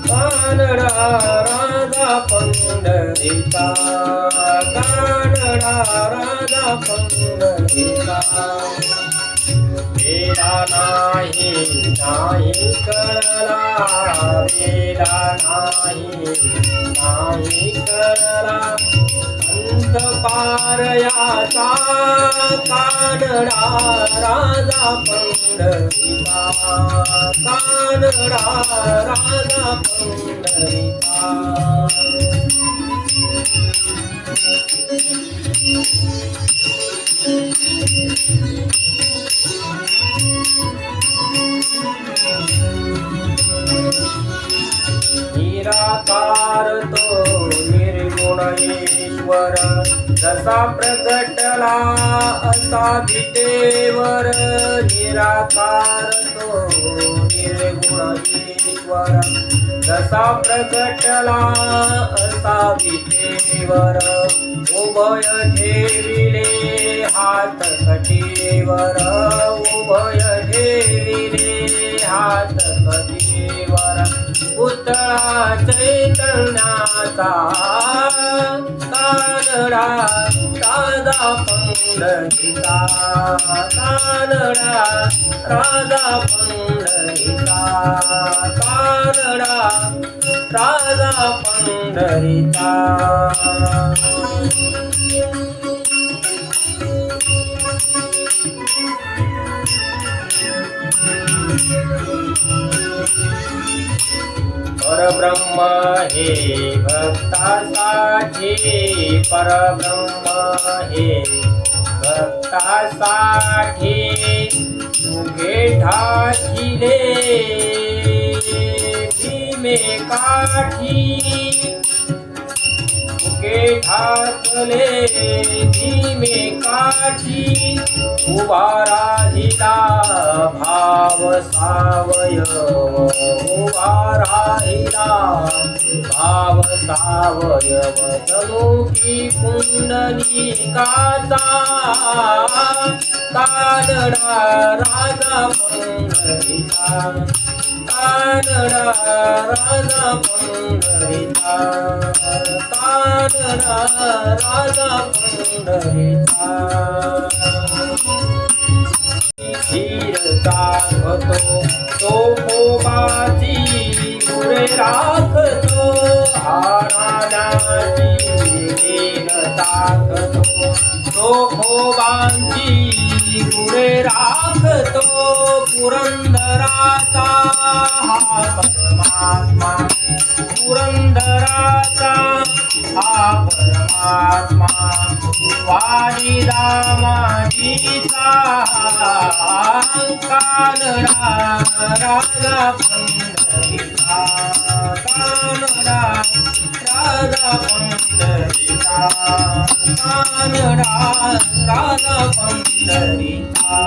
कानडा राधा पंढरीचा, कानडा राधा पंढरीचा. वेदा नाही नाही कळला, वेदा नाही नाही कळला, अंत पार याचा कानडा राधा पंढरीचा, कानडा राधा पंढरीचा. निराकार तो निर्गुण ईश्वर, जसा प्रगटला असा विटेवर. निराकार तो निर्गुण ईश्वर, जसा प्रगटला असा विटेवर. उभय ठेविले हात कटीवर, उभय ठेविले हात कटीवर. पुतळा चैतन्याचा कानडा राधा पंढरीचा, कानडा राधा पंढरीचा, कानडा राधा पंढरीचा. परब्रह्म हे भक्तासाठी, परब्रह्म हे भक्तासाठी. मुगे ठाकिले भीमे काठी, मुगे ठाकले भीमे काठी. उभा राहिला भाव सावयव, उभा राहिला भाव सावयव. जणू की पुंडलिकाचा कानडा राधा पंढरीचा, कानडा राधा पंढरीचा, कानडा राधा पंढरीचा. धीरता तो भोबाची गुरे राखतो, हाराण्याची धीरता तो भोबाची गुरे राखतो. पुरंदराचा हा परमात्मा, पुरंदराचा हा परमात्मा. वाणीदामाजीचा कानडा राधा पंढरीचा, कानडा राधा पंढरीचा, कानडा राधा पंढरीचा.